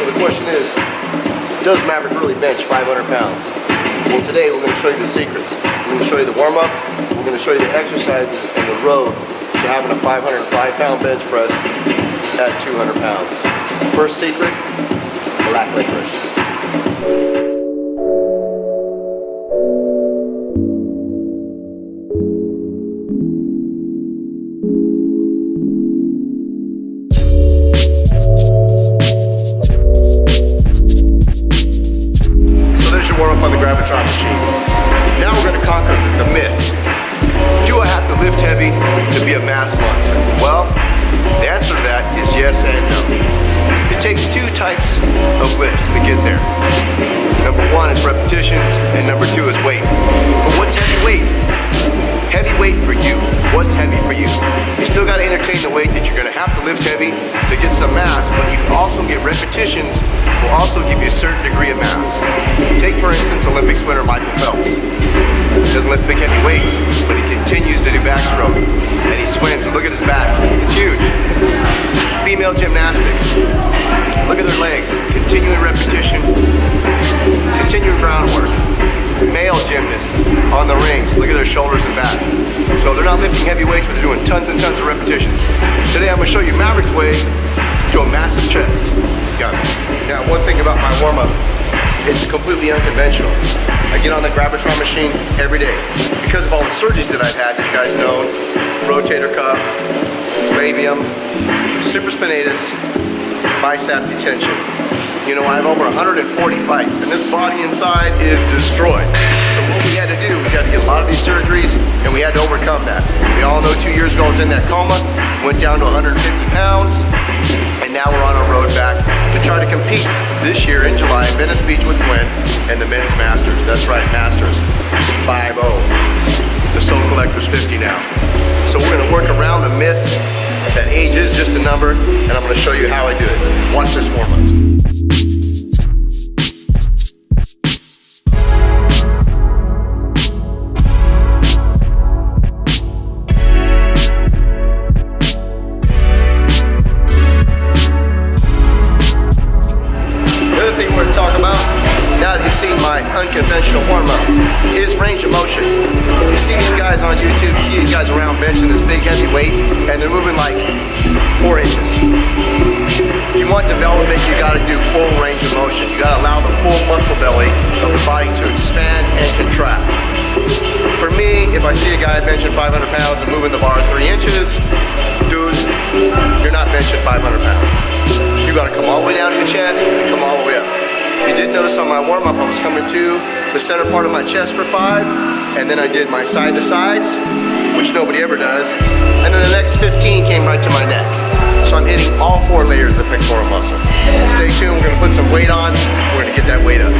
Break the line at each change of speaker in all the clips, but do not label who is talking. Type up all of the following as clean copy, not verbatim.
So the question is, does Mavrick really bench 500 pounds? Well, today we're going to show you the secrets. We're going to show you the warm-up, we're going to show you the exercises and the road to having a 505-pound bench press at 200 pounds. First secret, black licorice. Warm up on the gravitron machine. Now we're going to conquer the myth. Do I have to lift heavy to be a mass monster? Well, the answer to that is yes and no. It takes two types of lifts to get there. Number one is repetitions, and number two is weight. But what's heavy weight? Heavy weight for you. What's heavy for you? You still got to entertain the weight that you're going to have to lift heavy to get some mass, but you can also get repetitions will also give you a certain degree of mass. Take for instance Olympic swimmer Michael Phelps. He doesn't lift big heavy weights, but he continues to do backstroke. And he swims, and look at his back, it's huge. Female gymnastics, look at their legs, continuing repetition, continuing groundwork. Male gymnasts on the rings, look at their shoulders and back. So they're not lifting heavy weights, but they're doing tons and tons of repetitions. Today I'm going to show you Mavrick's way to a massive chest. Got this. Now one thing about my warm-up, it's completely unconventional. I get on the gravitron machine every day. Because of all the surgeries that I've had, as you guys know, rotator cuff, labium, supraspinatus, bicep detention. You know, I have over 140 fights, and this body inside is destroyed. So what we had to do was we had to get a lot of these surgeries, and we had to overcome that. We all know 2 years ago I was in that coma, went down to 150 pounds, and now we're on our road back to try to compete this year in July in Venice Beach with Gwen and the men's masters. That's right, masters, 5-0. The Soul Collector's 50 now. So we're gonna work around the myth that age is just a number, and I'm gonna show you how I do it. Watch this warm up. Unconventional warm-up is range of motion. You see these guys on YouTube, you see these guys around benching this big heavy weight, and they're moving like 4 inches. If you want development, you got to do full range of motion. You got to allow the full muscle belly of the body to expand and contract. For me, if I see a guy benching 500 pounds and moving the bar 3 inches, dude, you're not benching 500 pounds. You got to come all the way down to your chest and come all the way up. You did notice on my warm-up I was coming to the center part of my chest for 5, and then I did my side to sides, which nobody ever does, and then the next 15 came right to my neck. So I'm hitting all 4 layers of the pectoral muscle. Stay tuned, we're gonna put some weight on, we're gonna get that weight up.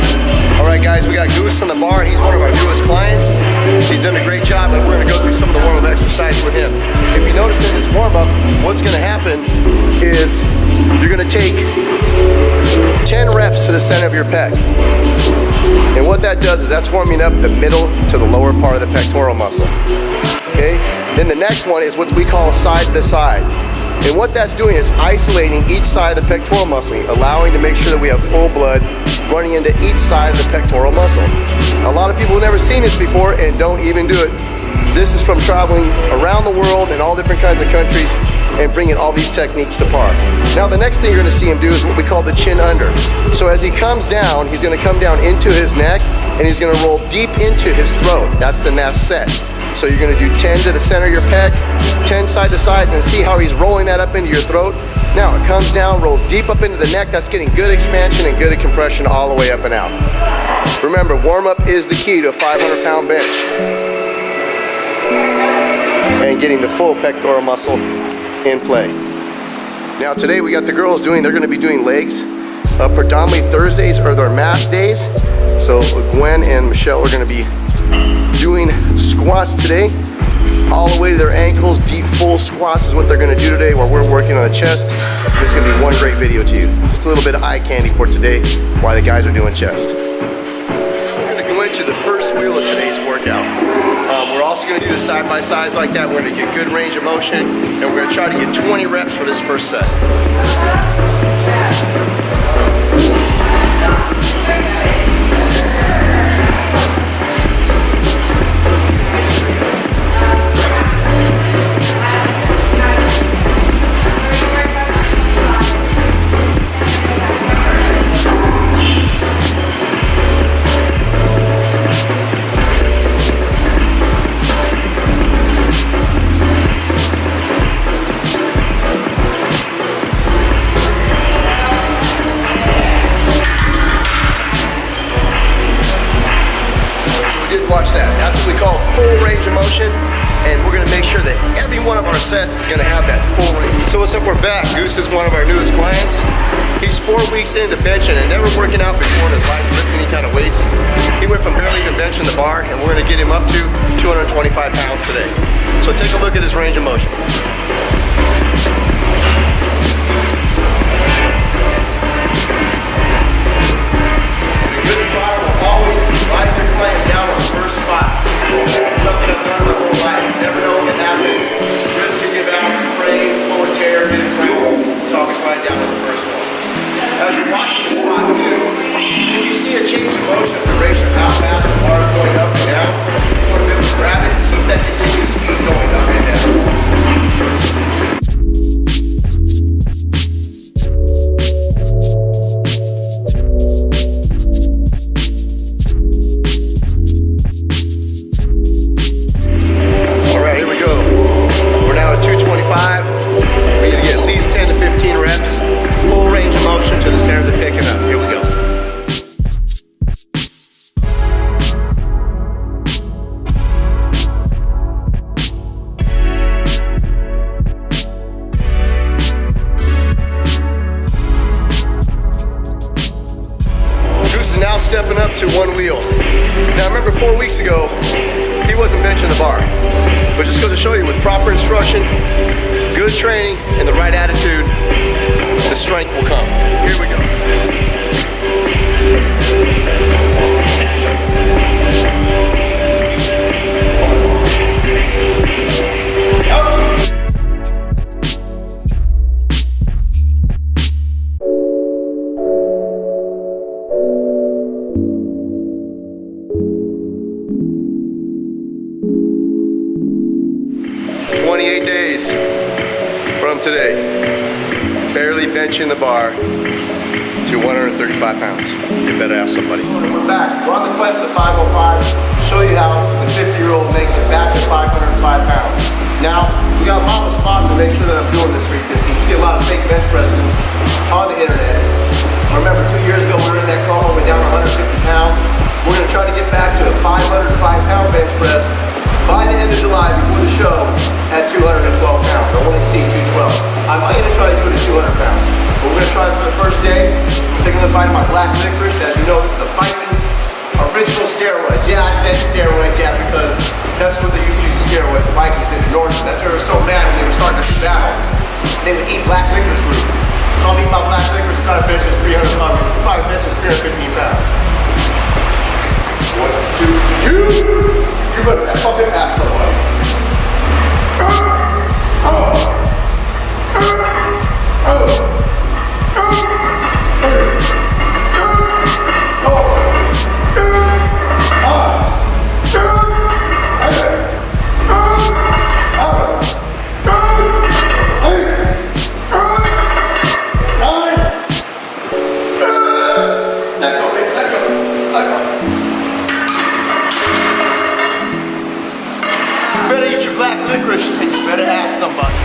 All right guys, we got Goose on the bar, he's one of our newest clients. He's done a great job, and we're gonna go through some of the warm-up exercises with him. If you notice in this warm-up, what's gonna happen is you're gonna take 10 reps to the center of your pec. And what that does is that's warming up the middle to the lower part of the pectoral muscle. Okay? Then the next one is what we call side to side. And what that's doing is isolating each side of the pectoral muscle, allowing to make sure that we have full blood running into each side of the pectoral muscle. A lot of people have never seen this before and don't even do it. This is from traveling around the world in all different kinds of countries and bringing all these techniques to par. Now the next thing you're gonna see him do is what we call the chin under. So as he comes down, he's gonna come down into his neck and he's gonna roll deep into his throat. That's the nest set. So you're gonna do 10 to the center of your pec, 10 side to sides, and see how he's rolling that up into your throat. Now it comes down, rolls deep up into the neck. That's getting good expansion and good compression all the way up and out. Remember, warm-up is the key to a 500-pound bench and getting the full pectoral muscle in play. Now today we got the girls they're gonna be doing legs. Predominantly Thursdays are their mass days. So Gwen and Michelle are gonna be doing squats today, all the way to their ankles. Deep full squats is what they're gonna do today while we're working on the chest. This is gonna be one great video to you. Just a little bit of eye candy for today while the guys are doing chest. We're gonna go into the first wheel of today's workout. We're also going to do the side-by-sides like that. We're going to get good range of motion, and we're going to try to get 20 reps for this first set. we call full range of motion, and we're gonna make sure that every one of our sets is gonna have that full range. So what's up, we're back. Goose is one of our newest clients. He's 4 weeks into benching and never working out before in his life, lifting any kind of weights. He went from barely even benching the bar, and we're gonna get him up to 225 pounds today. So take a look at his range of motion. Good spotter will always ride your client down on the first spot. Something I've done my whole life. You never know what can happen. Wrist can give out, sprain, pull a tear, get a cramp. So always ride down on the first one. As you're watching the spot too, if you see a change in motion, the ratio of how fast the bar is going up and down, you want to be able to grab it and keep that continuous speed going up and down. 1 wheel. Now remember 4 weeks ago, he wasn't benching the bar. But just goes to show you, with proper instruction, good training, and the right attitude, the strength will come. Here we go. Today, barely benching the bar to 135 pounds. You better ask somebody. We're back. We're on the quest of 505 to show you how the 50-year-old makes it back to 505 pounds. Now, we got Mama Spot to make sure that I'm doing this 315. You see a lot of fake bench pressing on the internet. Remember, 2 years ago, we were in that coma, went down 150 pounds. We're going to try to get back to a 505-pound bench press by the end of July before the show at 212 pounds. I want to see 212. I'm going to try to do it at 200 pounds. But we're going to try it for the first day. I'm taking a bite of my black licorice. As you know, this is the Vikings original steroids. Yeah, I said steroids, yeah, because that's what they used to use the steroids, the Vikings in the north. That's why they were so mad when they were starting to do battle. They would eat black licorice root. So I'm eating my black licorice and try to bench this 300 pounds. Probably bench this 315 pounds. 1, 2, you better fucking ask somebody.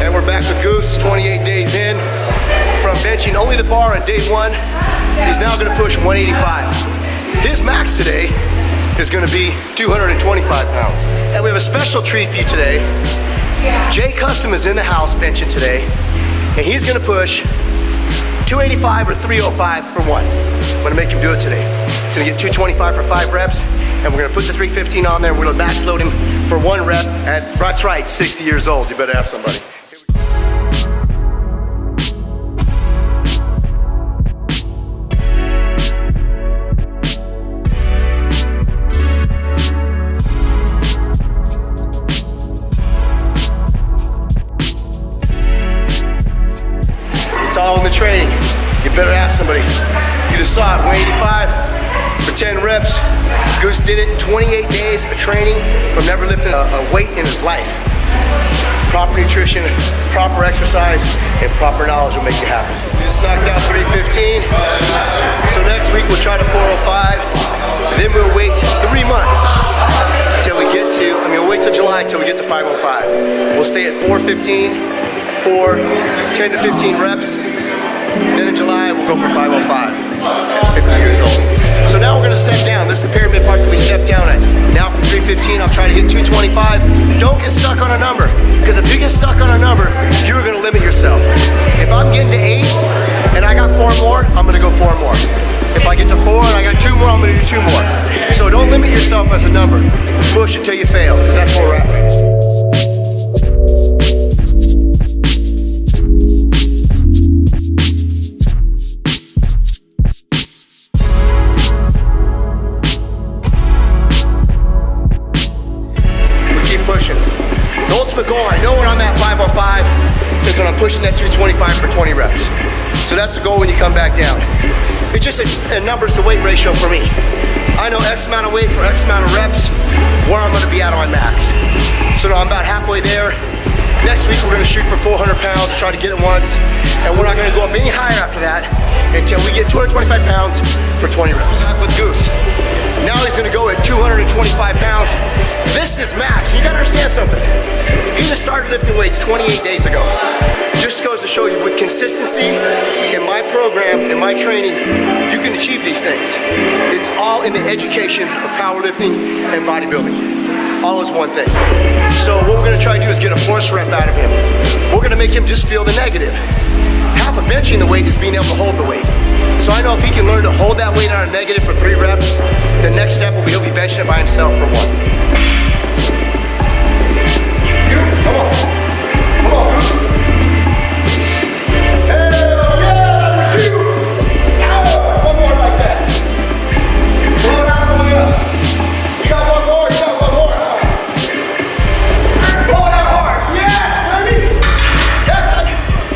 And we're back with Goose, 28 days in. From benching only the bar on day 1, he's now going to push 185. His max today is going to be 225 pounds. And we have a special treat for you today. Jay Custom is in the house benching today, and he's going to push 285 or 305 for 1. I'm going to make him do it today. He's going to get 225 for 5 reps, and we're going to put the 315 on there. We're going to max load him for 1 rep at, that's right, 60 years old. You better ask somebody. It's all in the training. You better ask somebody. You just saw it, 185 for 10 reps. Goose did it in 28 days of training from never lifting a weight in his life. Proper nutrition, proper exercise, and proper knowledge will make you happy. We just knocked out 315. So next week we'll try to 405. And then we'll wait 3 months till we get to, we'll wait till July till we get to 505. We'll stay at 415 for 10 to 15 reps. Then in July we'll go for 505 at 50 years old. So now we're gonna step down. This is the pyramid part that we step down at. Now from 315, I'll try to hit 225. Don't get stuck on a number, because if you get stuck on a number, you're gonna limit yourself. If I'm getting to 8 and I got 4 more, I'm gonna go 4 more. If I get to 4 and I got 2 more, I'm gonna do 2 more. So don't limit yourself as a number. Push until you fail, because that's where we're at. Pushing. The ultimate goal, I know when I'm at 505, is when I'm pushing that 225 for 20 reps. So that's the goal when you come back down. It's just a numbers to weight ratio for me. I know X amount of weight for X amount of reps, where I'm gonna be at on max. So now I'm about halfway there. Next week we're gonna shoot for 400 pounds, try to get it once, and we're not gonna go up any higher after that until we get 225 pounds for 20 reps. Back with Goose. Now he's gonna go at 225 pounds. This is max. You gotta understand something. He just started lifting weights 28 days ago. Just goes to show you, with consistency in my program, in my training, you can achieve these things. It's all in the education of powerlifting and bodybuilding. All is one thing. So what we're gonna try to do is get a force rep out of him. We're gonna make him just feel the negative. Half of benching the weight is being able to hold the weight. So I know if he can learn to hold that weight on a negative for 3 reps, the next step will be he'll be benching it by himself for 1. Come on. Come on, Goose. Hell yeah, you. One more like that. Pull it out, pull it up. You got one more, you got one more. Pull it out hard. Yes, baby.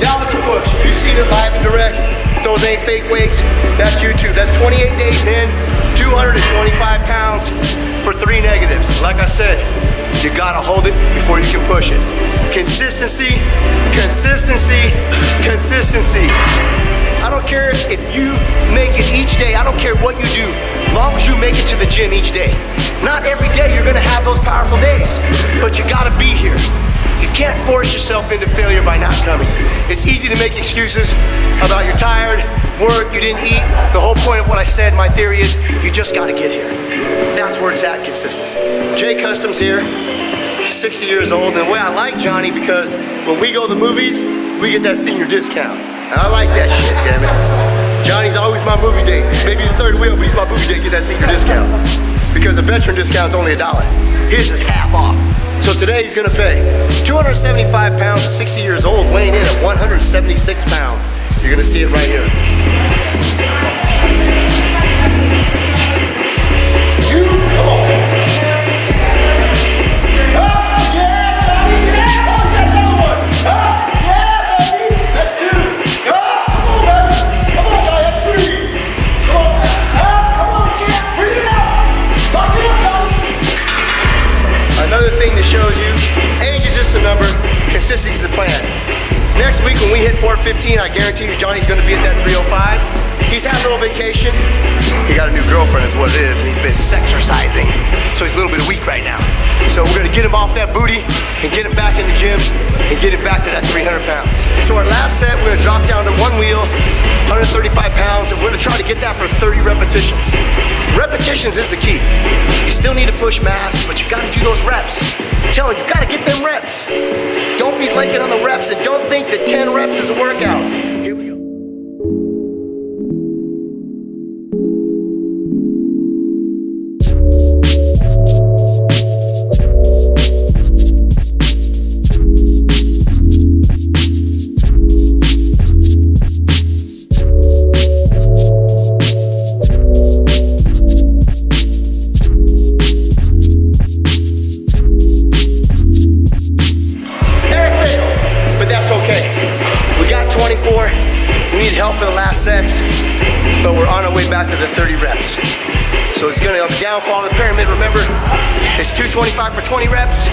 That was a push. You've seen it live and direct. Those ain't fake weights. That's YouTube. That's 28 days in, 225 pounds for 3 negatives. Like I said, you gotta hold it before you can push it. Consistency, consistency, consistency. I don't care if you make it each day. I don't care what you do, as long as you make it to the gym each day. Not every day you're gonna have those powerful days, but you gotta be here. You can't force yourself into failure by not coming. It's easy to make excuses about you're tired, work, you didn't eat. The whole point of what I said, my theory is, you just gotta get here. That's where it's at, consistency. Jay Custom's here, 60 years old, and the way I like Johnny, because when we go to the movies, we get that senior discount. And I like that shit, damn it. Johnny's always my movie date. Maybe the third wheel, but he's my movie date, get that senior discount. Because the veteran discount's only $1. His is half off. So today he's gonna pay 275 pounds at 60 years old, weighing in at 176 pounds. You're gonna see it right here. You, come on. Another thing that shows you, age is just a number, consistency is the plan. Next week when we hit 415, I guarantee you Johnny's gonna be at that 305. He's had a little vacation. He got a new girlfriend is what it is, and he's been sexercising. So he's a little bit weak right now. So we're gonna get him off that booty and get him back in the gym and get him back to that 300 pounds. So our last set, we're gonna drop down to 1 wheel, 135 pounds, and we're gonna try to get that for 30 repetitions. Repetitions is the key. You still need to push mass, but you gotta do those reps. I'm telling you, you gotta get them reps. Don't be flaking on the reps, and don't think that 10 reps is a workout. Here we go. We need help for the last sets, but we're on our way back to the 30 reps. So it's gonna downfall of the pyramid. Remember, it's 225 for 20 reps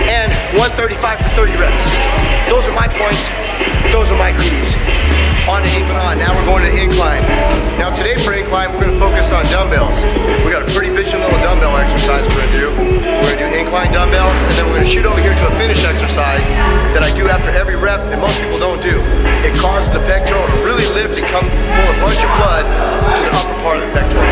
and 135 for 30 reps. Those are my points. Those are my greedies. On to incline. Now we're going to incline. Now today for incline, we're gonna focus on dumbbells. We got a pretty bitchin' little dumbbell exercise we're gonna do. We're gonna do incline dumbbells, and then we're gonna shoot over here to a finish exercise that I do after every rep that most people don't do. It causes the pectoral to really lift and pull a bunch of blood to the upper part of the pectoral.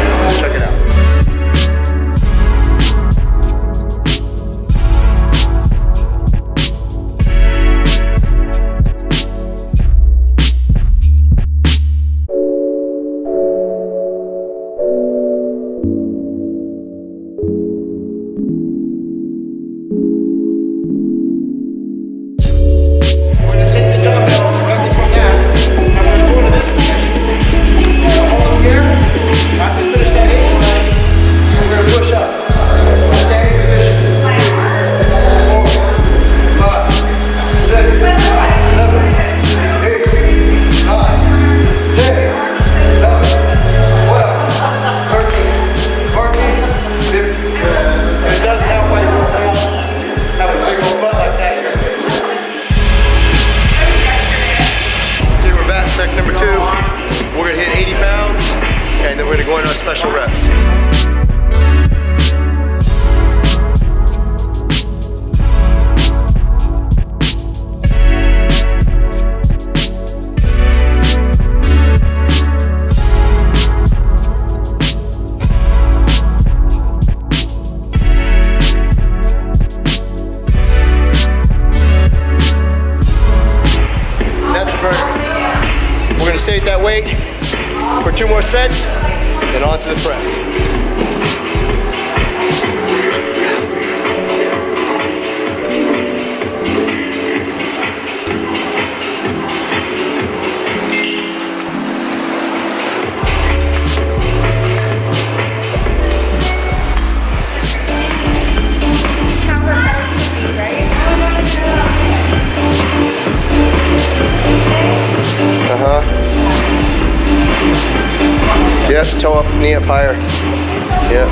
special reps. We're going to stay at that weight for 2 more sets, then on to the press. Yep, toe up, knee up higher. Yep.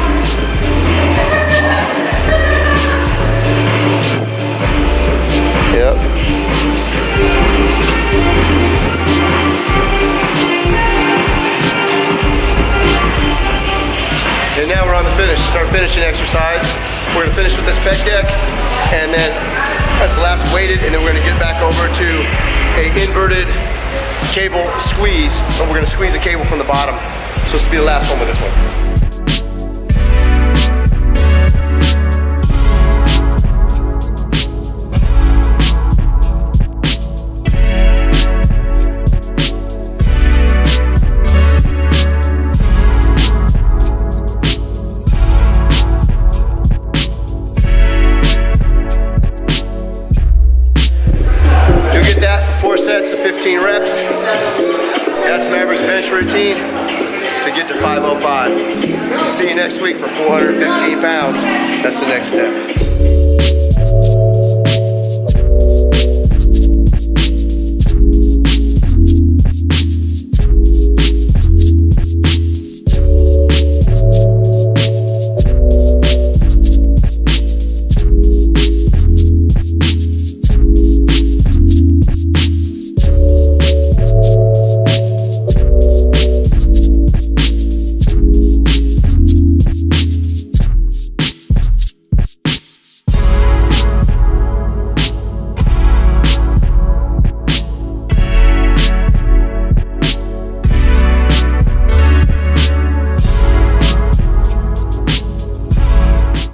Yep. And now we're on the finish. Start finishing exercise. We're gonna finish with this pec deck, and then that's the last weighted, and then we're gonna get back over to a inverted cable squeeze, but we're gonna squeeze the cable from the bottom. So this will be the last one with this one. You'll get that for 4 sets of 15 reps. That's Mavrick's bench routine to get to 505. See you next week for 415 pounds. That's the next step.